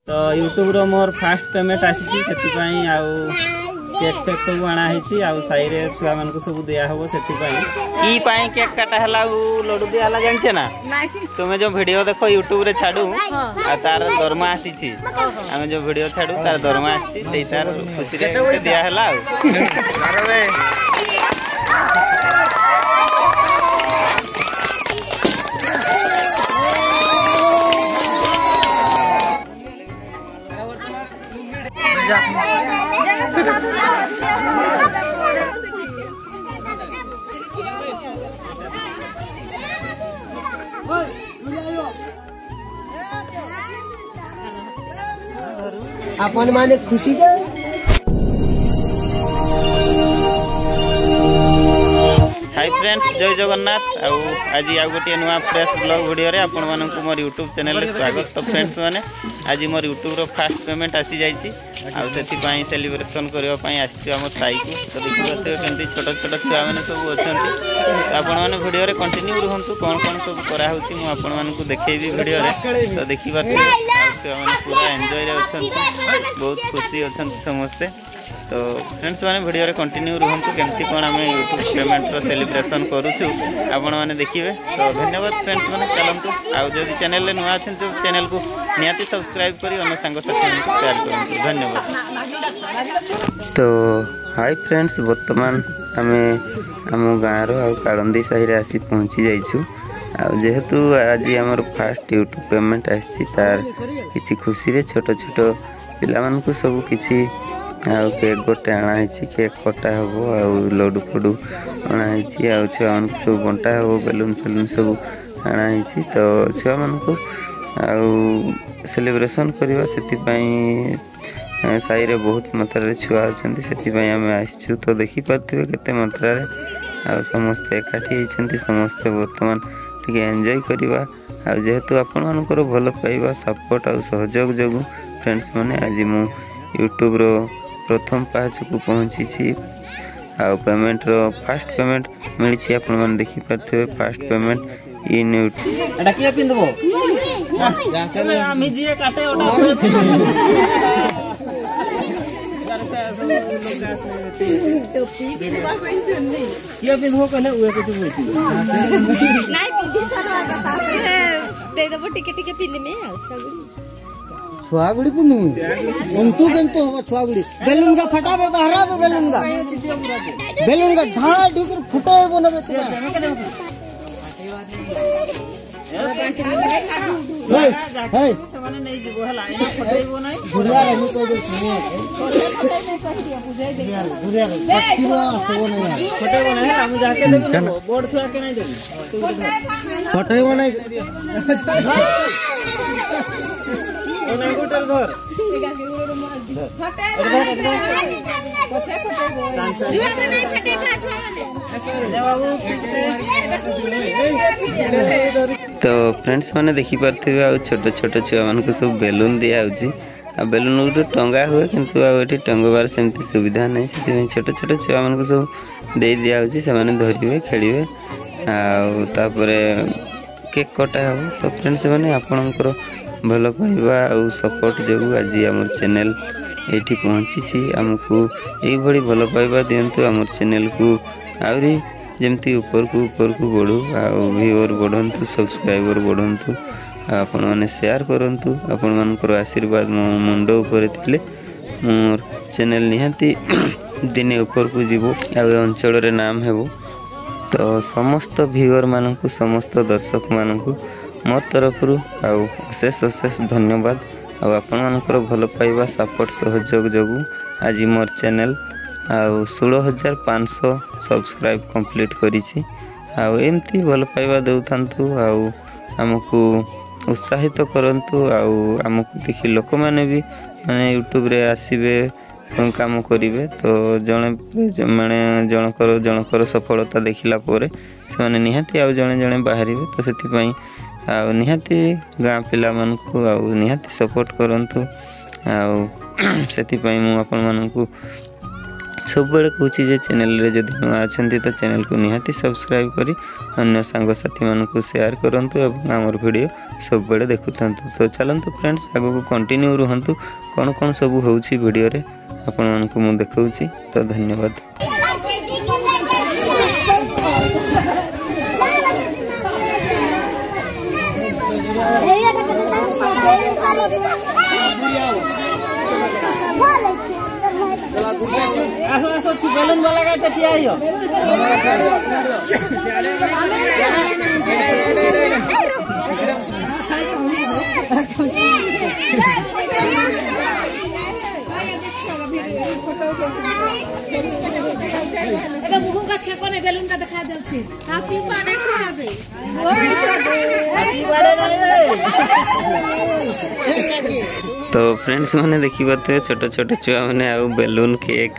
तो यूट्यूब रो मोर fast payment आसी cake fake सब आना साई रे छुआ मान सब दिया हम से केक काटा है लड्डू दिया जानचे ना तुम्हें जो वीडियो देखो यूट्यूब रे छाड़ू तार दरमा आसी आम जो वीडियो छाड़ू तार दरमा आसी तार खुशी दिया है। अपन माने खुशी के हाय फ्रेंड्स जय जगन्नाथ आज गोटे नुआ फ्रेश ब्लॉग वीडियो रे आपण मानक मोर यूट्यूब चैनल रे स्वागत। तो फ्रेंड्स माने आज मोर यूट्यूब रो फास्ट पेमेंट आसी जाइछि सेलिब्रेशन करबा पई आछि हमर साई को। तो देखिबते केंती छोट छोट छुआ माने सब अछंती आपण माने वीडियो रे कंटिन्यू रहंतु कोन कोन सब करा होछि मु आपण मानक देखैबी वीडियो रे। तो देखिबा के छुआ माने पूरा एन्जॉय रे अछंती बहुत खुशी अछंती समस्ते। तो फ्रेंड्स माने वीडियो रे कंटिन्यू रहंतु केमती कोन हम यूट्यूब पेमेंट रो सेलिब्रेशन करूछु आपण माने देखिबे। तो धन्यवाद फ्रेंड्स माने चलंतु आ जदि चैनल रे नुआ अछन तो चैनल को नियाती सब्सक्राइब करी अन्य संग साथी को शेयर करंतु। धन्यवाद। तो हाय फ्रेंड्स वर्तमान आमे हम गाँव रो आ कालंदी साही रे आसी पहुंची जाइछु जेहेतु आज आमर फास्ट यूट्यूब पेमेंट आसी तार किसी खुशी रे छोट छोट पिला मान को सब किसी केक गोटे आना केक कटा हम आ लड्डू फड्डू आना छुआ मान सब बंटा हम बेलून फेलून सब आना। तो छुआ मान को सेलिब्रेशन करवा से साई रे बहुत मात्रा छुआ अच्छा आम आसचु। तो देखिपे केते मात्रा समस्ते एकाठी होती समस्ते बर्तमान टे एंजॉय करवा जेहेतु आपण मानकर भल पाइबा सपोर्ट आ सहयोग जो फ्रेंड्स माने आज मु यूट्यूब रो प्रथम पाँच को पहुँची आ पेमेंट रो फास्ट पेमेंट मिली आपण माने देखि पारथिबे फास्ट पेमेंट इन यूट्यूब एटा के पिंदबो आमी जे काटे ओटा टोपी पिंदबा पेंशन नहीं ये पिंदबो कहले उए कुछ होई नहीं पिंदी सरवा कथा दे दबो टिके टिके पिंद में आ छुआगुड़ी पिंदू तू केंतो हो छुआगुड़ी बेलून का फटाबे बहरा बेलून का ढा ढिकर फुटाए बनबे हे समान नहीं जीवो हला इना फटाइबो नहीं गुरिया रे मी कोइ सुनिए गुरिया रे किलो आसबो नहीं फटाइबो नहीं हम जाके देबो बोर्ड छुआ के नहीं देबो फटाइबो नहीं नहीं होटल घर तो फ्रेंड्स माने देखि पारथिबे आ छोट छोट छुआ मान को सब बेलून दिया आ बेलून गोटे टंगा हुए किंतु आठी टंगबार सेमती सुविधा नहीं से छोट छोट छुआ मान को सब दे दिया से माने धरिवे खेलिवे आपर केक कटा हम। तो फ्रेंड्स माने आपणकर भल पाइबा आ सपोर्ट जो आज आम चैनल ये पहुँची आमको ये भल पाइबा दिंतु आम चैनल को आहरी जमती ऊपर को बढ़ू व्यूअर बढ़ंतु सब्सक्राइबर बढ़ंतु आपण मैंने शेयर करंतु आपण मानकर आशीर्वाद मो मुंड ऊपर थिले मोर चैनल निहाती दिने ऊपर को जीवो आ अंचल रे नाम हेबो। तो समस्त व्यूअर मानकु समस्त दर्शक मानकु मोर तरफ अशेष अशेष धन्यवाद आपण मानकर भल पाइबा सपोर्ट सहयोग जो आज मोर चैनल 16,500 सब्सक्राइब कंप्लीट करिछि एमती भल पाइबा दउथांतु आमको उत्साहित करंतु आमको देखि लोक माने भी माने यूट्यूब रे आसीबे काम करिवे। तो जणे माने जनकर सफलता देखिला पोरे से माने निहाती जणे जणे बाहरिवे। तो सेति पई निहाती गाँ पिला मानकु निहाती सपोर्ट करंतु सेति पई मु आपन मानकु सब बेले कहूँ जे चैनल रे जदि नुआ अच्छा तो चैनल को निहाती सब्सक्राइब करी अन्य सांगसाथी मानक शेयर करंतु एवं आमर वीडियो सब बेले देखुता। तो चलतु फ्रेंड्स आगू कंटिन्यू रुहंतु कौन कौन सब होउछि वीडियो रे आपण मानक मु देखौछि। तो धन्यवाद। बेलून वाला का टटिया आइयो एबे मुहु का छको ने बेलून का देखा जाउछि हैप्पी बर्थडे सुनाबे हैप्पी बर्थडे। तो फ्रेंड्स मैंने देखी पाते छोट छोट छुआ मैंने आउ बेलून केक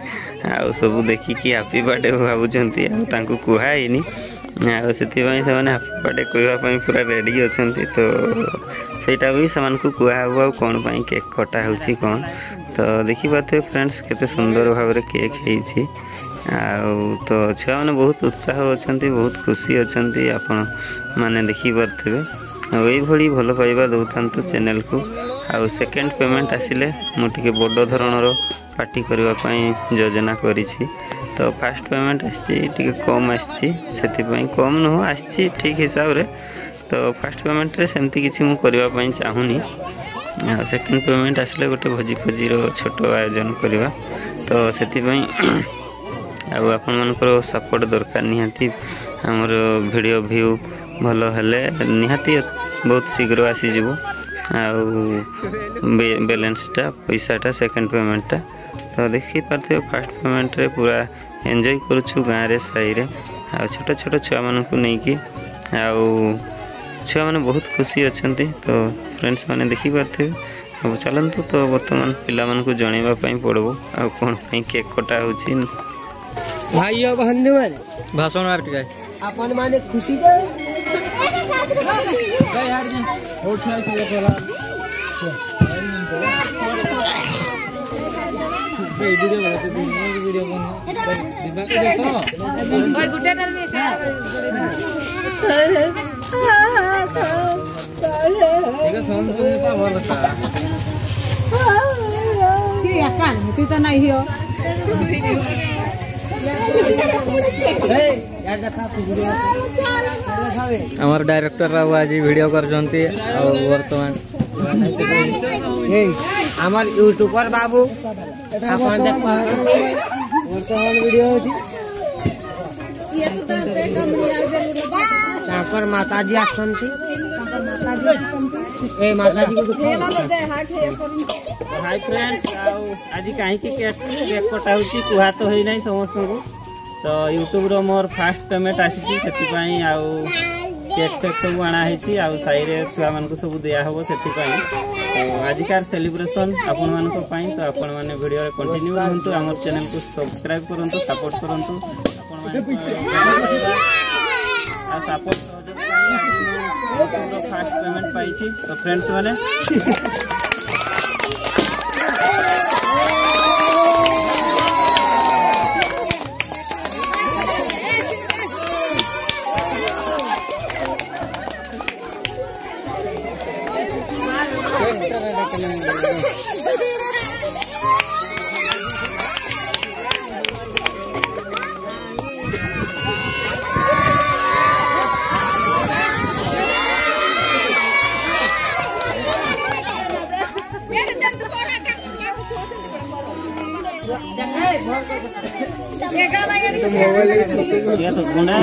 आउ सब देखिकी हैप्पी बर्थडे भावुंट आउ कहुनी से हैप्पी बर्थडे कहवाई पूरा रेडी अच्छा। तो सहीटा भी से कहब आ कौन केक कटा हो कौन। तो देखी पाते फ्रेंड्स केते सुंदर भाव में केक है तो छुआ मैंने बहुत उत्साह अच्छा बहुत खुशी अच्छा आपण मैंने देखी पारे यही भल पाइबा दौता चैनल को। आउ सेकेंड पेमेंट आसिले मुझे बड़ धरणर पार्टी करने योजना करी। तो फास्ट पेमेंट आसी कम आसी कम नुह आसी ठीक हिसाब रे। तो फास्ट पेमेंट रे सेमती किसी मु करने चाहूनी। सेकेंड पेमेंट आसिले गोटे भोजी फोजीर छोट आयोजन करवा। तो से आपण मानकर सपोर्ट दरकार निहाती आमर वीडियो व्यू भल हेले निहाती बहुत शीघ्र आसीज बैलेंसटा पैसाटा सेकेंड पेमेंटटा। तो देखी पार्थे फास्ट पेमेंट रे पूरा एंजॉय करुछु गाँव रे साई रे आ छोट छोट छुआ मानक नहीं कि छुआ मैंने बहुत खुशी अच्छा। तो फ्रेंड्स मैंने देखी पार्थे अब चलतु। तो बर्तमान पिला मानक जनवाई पड़ो आ कौन केक कटा हो भाई बहन भाषण अपन माने खुशी तू तो नहीं हो हमार डायरेक्टर राव आज वीडियो कर वर्तमान हमार यूट्यूबर बाबू वर्तमान वीडियो माताजी आसती माताजी हाय फ्रेंड्स आज कहीं केक कटा कहा तो है ना समस्त को। तो यूट्यूब रो मोर फास्ट पेमेंट आसी आउ केक फेक सब आनाही साई छुआ मान सब दिया हम से। तो आजिकार सेलिब्रेशन आपण मान तो आपण मैंने वीडियो कंटिन्यू रहतु आम चैनल को सब्सक्राइब करूँ सपोर्ट करूँ सपोर्ट फास्ट पेमेंट पाई। तो फ्रेंड्स मैंने तो गुंडा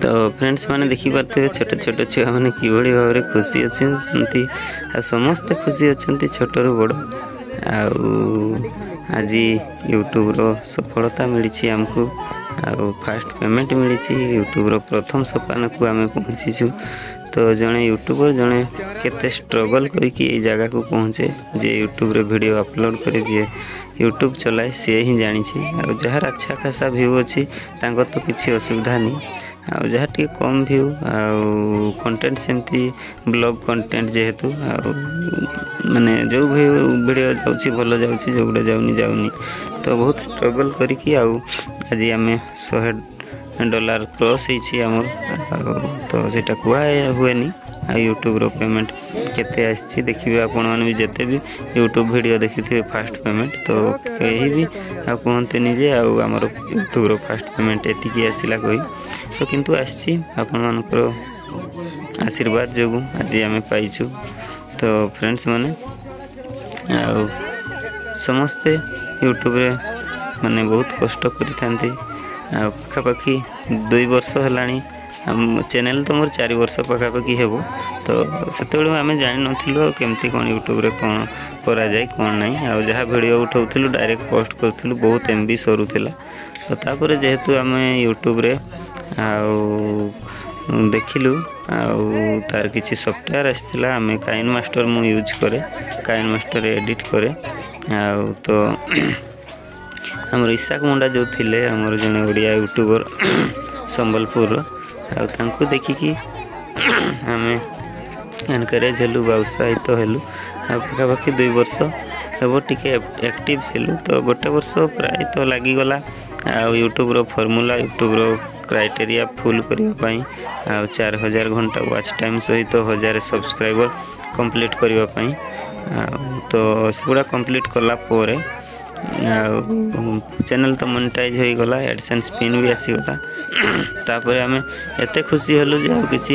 तो फ्रेंड्स मैंने देखी पारे छोट छोट छुआ मैंने कि भाव में खुशी अच्छा समस्ते खुशी अच्छा छोट रू बड़ आज यूट्यूब रो सफलता मिली आमको फास्ट पेमेंट मिली यूट्यूब रो प्रथम सोपान को आम पहुँचीचु। तो जड़े यूट्यूबर जड़े केते स्ट्रगल करके जगह को पहुँचे जे यूट्यूब रे वीडियो अपलोड करे जे यूट्यूब चलाए सी ही जानी जार अच्छा खासा व्यू अच्छी तो किसी असुविधा नहीं आ जहाँ टी कम व्यू कंटेंट सेमती ब्लॉग कंटेंट जेहेतु माने जो वीडियो जाऊँगी भल जाऊँगी जो गुड़ा जाऊनी तो बहुत स्ट्रगल करके आज आम $100 क्रॉस होती आमर तो सीटा कहुए हुए यूट्यूब रो पेमेंट केते आसी देखिए आपण मैंने भी जिते भी यूट्यूब वीडियो देखी थे फास्ट पेमेंट तो कहीं भी कहते निजे आमर यूट्यूब रो फास्ट पेमेंट एतिकी आसला कही तो किंतु आसी आपण मानकर आशीर्वाद जो आज आम पाइचु तो फ्रेंड्स माने समस्ते यूट्यूब रे माने बहुत कष्ट करि पाखापाखि 2 वर्ष है चैनल तो मोर 4 वर्ष पाखापाखि हेबो तो से आम जान नु केमती कौन यूट्यूब रे कौन करा जाए कौन नहीं आ जहाँ वीडियो उठाऊलु डायरेक्ट पोस्ट करूँ बहुत MB सरुला तो तापर जेहेतु आम यूट्यूब रे देखिलु तार किसी सॉफ्टवेयर आसला आम काइन मास्टर मु यूज करे काइन मास्टर एडिट करे तो आमर इसाक मुंडा जो थिले आमर जने ओडिया यूट्यूबर संबलपुर तांको देखिकी आम एनकरेज हेलु बा उत्साहित हेलु पाखापाखि 2 वर्ष हे टिके एक्टिव थिलु तो 1 वर्ष प्राय तो लगिगला यूट्यूब रो फॉर्मूला यूट्यूब रो क्राइटेरिया फुल करने 4000 घंटा वॉच टाइम सहित 1000 सब्सक्राइबर कंप्लीट करने तो सेगुड़ा कंप्लीट कला पोरे चैनल तो मोनेटाइज हो गला एडसेंस पिन भी आसीगला तापर आम एते खुशी हलु जे किसी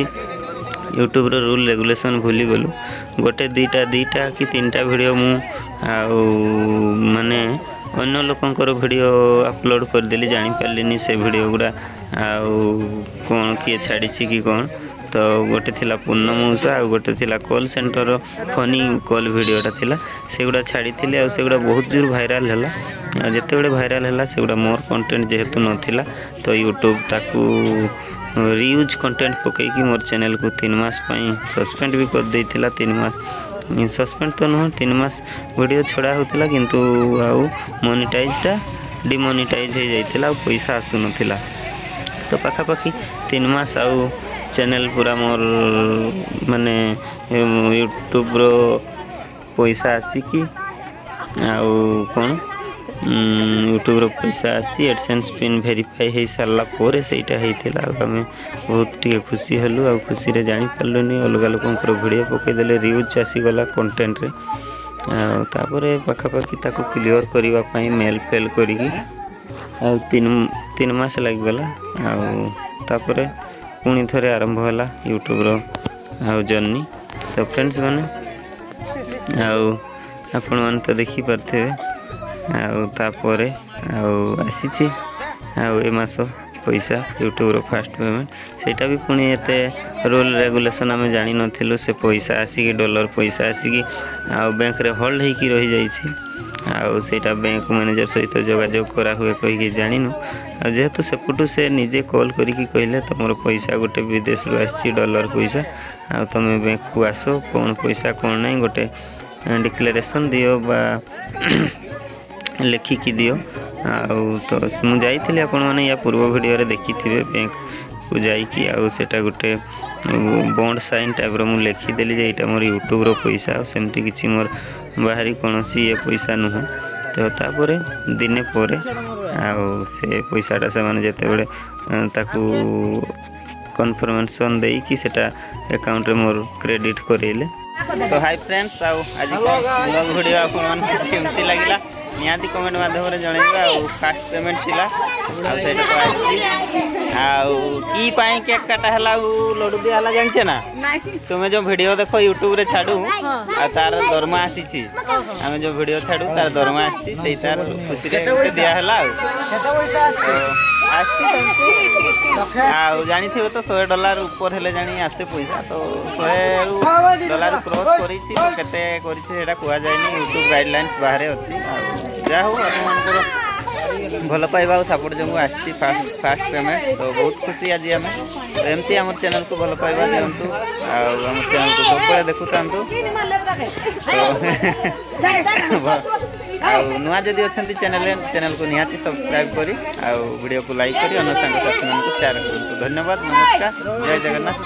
यूट्यूब रो रूल रेगुलेशन भूली गलु गोटे दीटा कि 3टा वीडियो मु माने अन्य लोकंकर वीडियो अपलोड कर देली जानी पारलिनी से वीडियो गुड़ा कौन किए छाड़ी कि कौन तो गोटे थिला पूर्ण मौसा आ गोटे थिला कॉल सेंटर फनी कॉल वीडियोटा थिला सेगुड़ा छाड़ी थिले आ सेगुड़ा बहुत जोर भाइराल हैला जेते बड़े भाइराल हैला सेगुड़ा मोर कंटेंट जेहेतु नथिला तो यूट्यूब ताकू रियूज कंटेंट पकईकी मोर चैनल को 3 मास पई सस्पेंड भी कर देथिला 3 मास सस्पेंड तो नुह 3 मास वीडियो छड़ा होतिला किंतु आउ मोनेटाइजटा डिमोनेटाइज हो जाइतिला पैसा आसु नथिला तो पाखापाखि 3 मास आउ चैनल पूरा मोर माने यूट्यूब रो पैसा आसिकी कौन यूट्यूब रो पैसा आसी एडसेंस पिन वेरीफाई हो सारा पर सहीटा होता आम बहुत टे खुशी हलु आ खुशी रे जानी पार्लुनी अलग लोक वीडियो पकईदे रियूज आसीगला कंटेंट रे तापर पाखापाखि ताको क्लियर करने मेल फेल करी 3 मास लगिगला तापर पुणी थे आरंभ है यूट्यूब रो जर्नी तो फ्रेंड्स माने आपण मैंने तो देखी पारे तापर आसी ए मास पैसा यूट्यूब रो फास्ट पेमेंट सेटा भी पुणी एते रूल रेगुलेशन आम जानी नथिलु से पैसा आसिकी डॉलर पैसा आसिकी बैंक रे होल्ड होइकी रही जाइछि सेटा बैंक मैनेजर सहित जोगाजोग करा हुए कहीकि जानिनु जेहेतु सेपटू से निजे कॉल करिकी कहले तुमर पैसा गोटे विदेश रो आछि डॉलर पैसा तुम बैंक को आसो कौन पैसा कौन नहीं गोटे डिक्लेरेशन दियो बा लिखिकी दियो तो मुझे जाइली आपण मैंने या पूर्व वीडियो रे देखी थे बैंक को जाइकी सेटा गोटे बॉन्ड साइन टाइप रो मु लिखिदेली जे एटा मोर यूट्यूब रो पैसा सेमती किछि मोर बाहरी कौन ये पैसा नुह तो तापर दिने पर से पैसाटा से माने जेते बड़े ताकू कन्फर्मेशन देई कि सेटा अकाउंट रे मोर क्रेडिट करेले तो हाय फ्रेंड्स आज ब्लॉग वीडियो आपन केमती लागिला निहाती कमेंट माध्यम रे जणैबा फास्ट पेमेंट थिला सेटा तो आछि की पाई केक काटा हला लड्डू दिया हला जानछे ना तुमे जो वीडियो देखो यूट्यूब रे छाडू आ तार दरमा आसीछि आमे जो वीडियो छाडू तार दरमा आसीछि सेई तार खुशी रे दिया हला जानी थे तो $100 ऊपर हेले जानी आसे पैसा तो $100 क्रॉस करिछि तो केते करिछि सेटा कुआ जायनी यूट्यूब गाइडलाइंस बाहर अछि जा हो आपनकर भल पाइबा और सपोर्ट जो आसी फास्ट पेमेंट तो बहुत खुशी आज आम तो एमती आम चैनल को भल पाइबा दिंतु आम चैनल को सब देखु था नुआ जदि अच्छा चैनल को निहाती सब्सक्राइब करी वीडियो को लाइक करी अन्य सांग साथी मान शेयर करूँ। धन्यवाद, नमस्कार, जय जगन्नाथ।